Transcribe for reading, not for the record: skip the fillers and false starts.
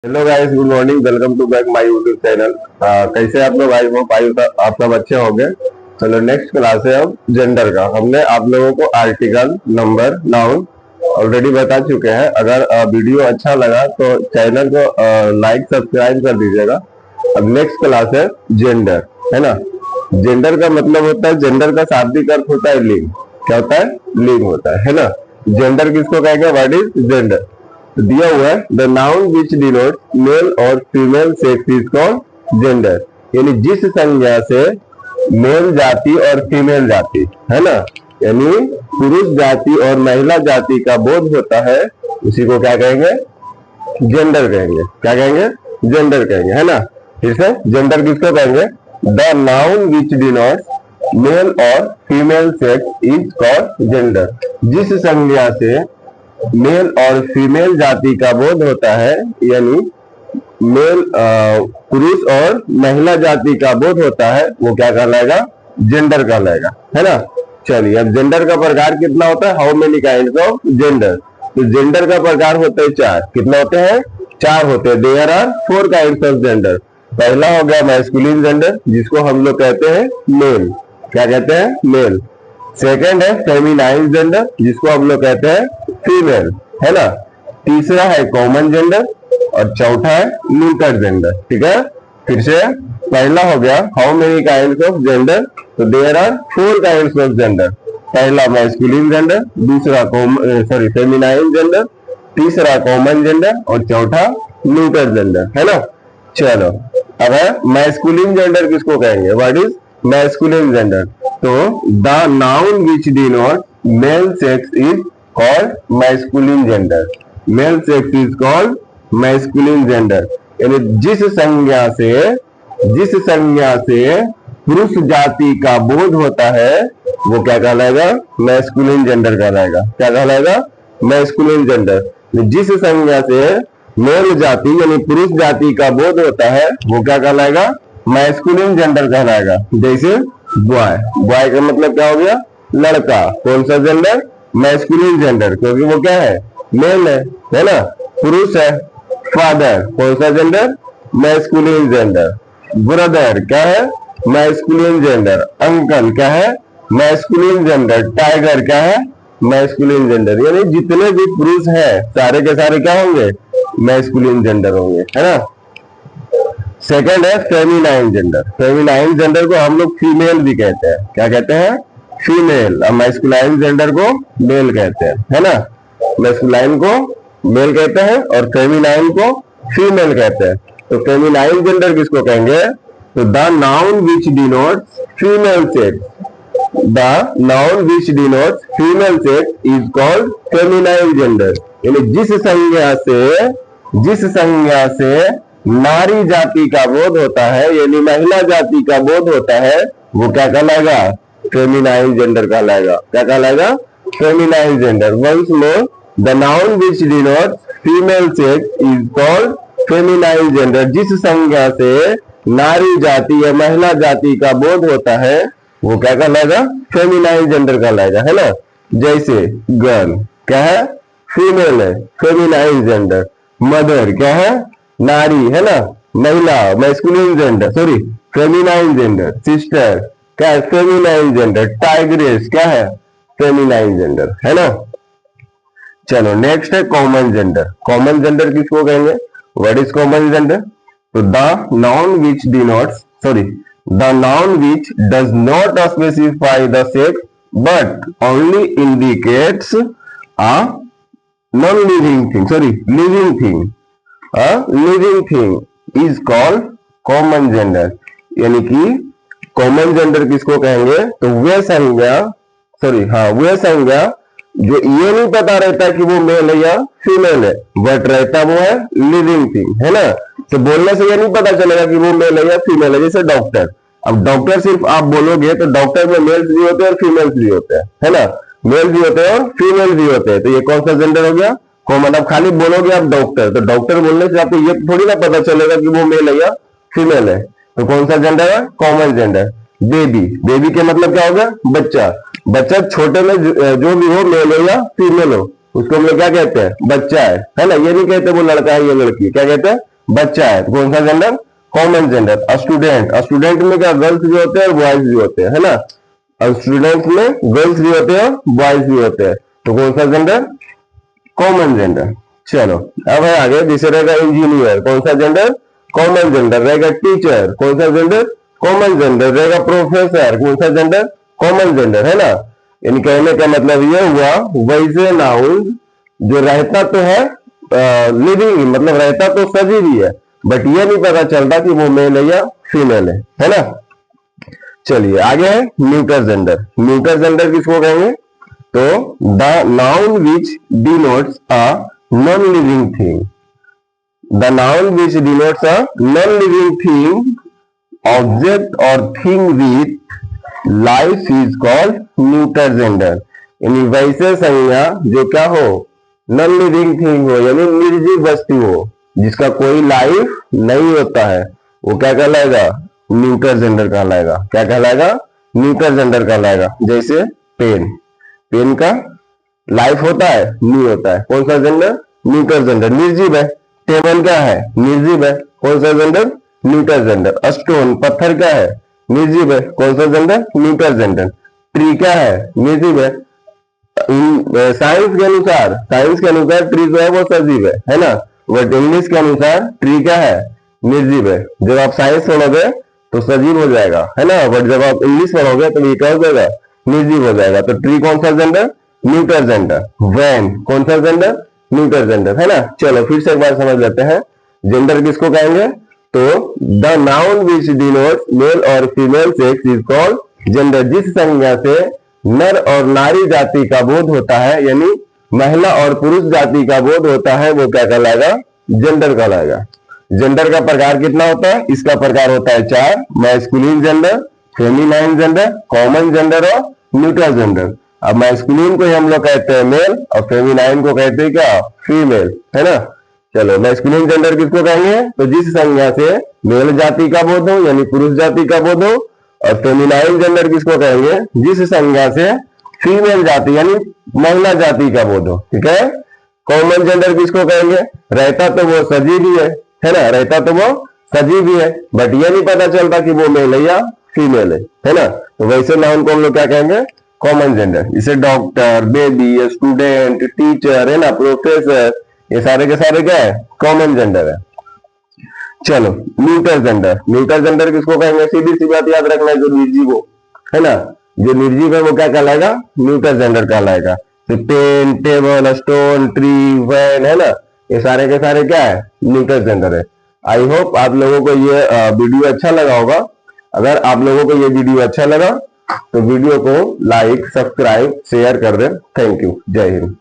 Hello guys, good morning. Welcome to back my YouTube channel. कैसे आप लोग? I hope आप सब अच्छे होंगे। चलो नेक्स्ट क्लास है अब जेंडर का। हमने आप लोगों को आर्टिकल, नंबर, नाउन ऑलरेडी बता चुके हैं। अगर वीडियो अच्छा लगा तो चैनल को लाइक सब्सक्राइब कर दीजिएगा। अब नेक्स्ट क्लास है जेंडर, है ना। जेंडर का मतलब होता है, जेंडर का शाब्दिक अर्थ होता है लिंग। क्या होता है? लिंग होता है ना। जेंडर किसको कहेंगे? What is gender? दिया हुआ है the noun which denote male और female sex is called gender. यानी जिस संज्ञा से मेल जाति और फीमेल जाति, है ना, यानी पुरुष जाति और महिला जाति का बोध होता है, उसी को क्या कहेंगे? जेंडर कहेंगे। क्या कहेंगे? जेंडर कहेंगे, है ना। फिर से जेंडर किसको कहेंगे? The noun which denote male और female sex is called gender. जिस संज्ञा से मेल और फीमेल जाति का बोध होता है, यानी मेल पुरुष और महिला जाति का बोध होता है, वो क्या कहलाएगा? जेंडर कहलाएगा, है ना। चलिए, अब जेंडर का प्रकार कितना होता है? How many kinds of gender? तो जेंडर का प्रकार होते हैं चार। कितना होते हैं? चार होते हैं। There are 4 kinds of gender. पहला हो गया मैस्कुलिन जेंडर, जिसको हम लोग कहते हैं मेल। क्या कहते हैं? मेल। सेकंड है फेमिनाइन जेंडर, जिसको हम लोग कहते हैं फीमेल, है ना। तीसरा है कॉमन जेंडर और चौथा है न्यूट्रल जेंडर। ठीक है। फिर से पहला हो गया how many kinds of gender? तो there are 4 kinds of gender. पहला मैस्कुलिन जेंडर, दूसरा फेमिनाइन जेंडर, तीसरा कॉमन जेंडर और चौथा न्यूट्रल जेंडर, है ना। चलो, अब है मैस्कुलिन जेंडर किसको कहेंगे? What is masculine gender? तो the noun which denote male sex is called masculine gender. Male sex is called masculine gender. यानी जिस संज्ञा से पुरुष जाति का बोध होता है, वो क्या कहलाएगा? मैस्कुलिन जेंडर कहलाएगा। क्या कहलाएगा? Masculine gender. जिस संज्ञा से मेल जाति यानी पुरुष जाति का बोध होता है, वो क्या कहलाएगा? मैस्कुलिन जेंडर कहलाएगा। जैसे बॉय, बॉय का मतलब क्या हो गया? लड़का। कौन सा जेंडर? मैस्कुलिन जेंडर, क्योंकि वो क्या है? मेल है ना, पुरुष है। फादर, कौन सा जेंडर? Masculine gender. ब्रदर क्या है? Masculine gender. अंकल क्या है? Masculine gender. टाइगर क्या है? Masculine gender. यानी जितने भी पुरुष हैं, सारे के सारे क्या होंगे? मैस्कुलिन जेंडर होंगे, है ना। सेकंड है फेमिनाइन जेंडर। फेमिनाइन जेंडर को हम लोग फीमेल भी कहते हैं। क्या कहते हैं? फीमेल। और मैस्कुलाइन जेंडर को मेल कहते हैं, है ना। मैस्कुलाइन को मेल कहते हैं और फेमिनाइन को फीमेल कहते हैं। तो फेमिनाइन जेंडर किसको कहेंगे? तो the noun which denotes female sex, the noun which denotes female sex is called feminine gender. यानी जिस संज्ञा से नारी जाति का बोध होता है, यानी महिला जाति का बोध होता है, वो क्या कहलाएगा? फेमिनाइन जेंडर कहलाएगा। क्या कहलाएगा? Feminine gender. Once more, the noun which denotes female sex is called feminine gender. जिस संज्ञा से नारी जाति या महिला जाति का बोध होता है, वो क्या कहलाएगा? फेमिनाइन जेंडर कहलाएगा, है ना। जैसे गर्ल क्या है? फीमेल है, फेमिनाइन जेंडर। मदर क्या है? नारी, है ना, महिला, masculine gender, sorry feminine gender. Sister क्या है? Feminine gender. टाइग्रेस क्या है? फेमिनाइन जेंडर, है ना। चलो नेक्स्ट है कॉमन जेंडर। कॉमन जेंडर किसको कहेंगे? What is common gender? तो the noun which denotes the noun which does not specify the sex but only indicates a non-living thing, living thing is called common gender। यानी कि common gender किसको कहेंगे? तो वह संज्ञा जो ये नहीं पता रहता कि वो मेल है या फीमेल है, बट रहता वो है लिविंग थिंग, है ना। तो बोलने से ये नहीं पता चलेगा कि वो मेल है या फीमेल है। जैसे डॉक्टर, अब डॉक्टर सिर्फ आप बोलोगे तो डॉक्टर में मेल्स भी होते हैं और फीमेल्स भी होते हैं, है ना। मेल भी होते हैं और फीमेल भी होते हैं। तो ये कौन सा जेंडर हो गया? कॉमन। अब खाली बोलोगे आप डॉक्टर, तो डॉक्टर बोलने से आपको ये थोड़ी ना पता चलेगा कि वो मेल है या फीमेल है। तो कौन सा जेंडर है? Common gender. बेबी, बेबी के मतलब क्या होगा? बच्चा। बच्चा छोटे में जो भी हो, मेल हो या फीमेल हो, उसको हम लोग क्या कहते हैं? बच्चा है ना। ये नहीं कहते वो लड़का है या लड़की है। क्या कहते हैं? बच्चा है, तो कौन सा gender? Common gender. Student, student में क्या गर्ल्स भी होते हैं और बॉयज भी होते हैं, है ना। स्टूडेंट्स में गर्ल्स भी होते हैं और बॉयज भी होते हैं, तो कौन सा जेंडर? Common gender. चलो अब है आगे, जिसे रहेगा इंजीनियर, कौन सा जेंडर? कॉमन जेंडर रहेगा। टीचर, कौन सा जेंडर? कॉमन जेंडर रहेगा। प्रोफेसर, कौन सा जेंडर? कॉमन जेंडर, है ना। इन कहने का मतलब ये हुआ, वैसे नाउन जो रहता तो है लिविंग, मतलब रहता तो सजीव ही है, बट ये नहीं पता चलता कि वो मेल है या फीमेल है ना। चलिए आगे है न्यूटर जेंडर। न्यूटर जेंडर किसको कहेंगे? तो the noun which denotes a non living thing, the noun which denotes a non living thing, object और thing with life is called neuter gender. यानी वैसे संज्ञा जो क्या हो? नॉन लिविंग थिंग हो, यानी निर्जीव वस्तु हो, जिसका कोई लाइफ नहीं होता है, वो क्या कहलाएगा? न्यूटर जेंडर कहलाएगा। क्या कहलाएगा? न्यूटर जेंडर कहलाएगा। जैसे पेन, पेन का लाइफ होता है? नहीं होता है, कौन सा जेंडर? न्यूटर जेंडर, निर्जीव है। टेबल क्या है? निर्जीव है, कौन सा जेंडर? Neuter gender. स्टोन, पत्थर क्या है? निर्जीव है, कौन सा जेंडर? Neuter gender. ट्री क्या है? निर्जीव है। साइंस के अनुसार ट्री जो है वो सजीव है ना, बट इंग्लिश के अनुसार ट्री क्या है? निर्जीव है। जब आप साइंस पढ़ोगे तो सजीव हो जाएगा, है ना, बट जब आप इंग्लिश पढ़ोगे तो ये क्या हो जाएगा? निर्जीव हो जाएगा। तो ट्री कौन सा जेंडर? Neuter gender. वैन कौन सा जेंडर? न्यूटर जेंडर, है ना। चलो फिर से एक बार समझ लेते हैं, जेंडर किसको कहेंगे? तो the noun which denotes male और female sex is called gender. जिस संज्ञा से नर और नारी जाति का बोध होता है, यानी महिला और पुरुष जाति का बोध होता है, वो क्या कहलाएगा? जेंडर कहलाएगा। जेंडर का प्रकार कितना होता है? इसका प्रकार होता है 4, masculine gender, feminine gender, common gender और न्यूट्रल जेंडर। अब मैस्कुलिन को हम लोग कहते हैं मेल और फेमिनाइन को कहते हैं क्या? फीमेल, है ना। चलो मैस्कुलिन जेंडर किसको कहेंगे? तो जिस संज्ञा से मेल जाति का बोध हो, यानी पुरुष जाति का बोध हो। और फेमिनाइन जेंडर किसको कहेंगे? जिस संज्ञा से फीमेल जाति यानी महिला जाति का बोध हो, ठीक है। कॉमन जेंडर किसको कहेंगे? रहता तो वो सजीव ही है ना, रहता तो वो सजीव ही है, बट ये नहीं पता चलता कि वो मेल है या फीमेल है ना। तो वैसे नाउन को हम लोग क्या कहेंगे? Common gender. इसे डॉक्टर, बेबी, स्टूडेंट, टीचर, है ना, प्रोफेसर, ये सारे के सारे क्या है? कॉमन जेंडर है। चलो न्यूटर जेंडर। न्यूटर जेंडर किसको कहेंगे? सीधी सी बात याद रखना है, जो निर्जीव हो, है ना, जो निर्जीव है वो क्या कहलाएगा? न्यूटर जेंडर कहलाएगा। तो pen, table, stone, tree, van, है ना, ये सारे के सारे क्या है? न्यूटर जेंडर है। आई होप आप लोगों को ये वीडियो अच्छा लगा होगा। अगर आप लोगों को ये वीडियो अच्छा लगा तो वीडियो को लाइक, सब्सक्राइब, शेयर कर दें। Thank you. जय हिंद।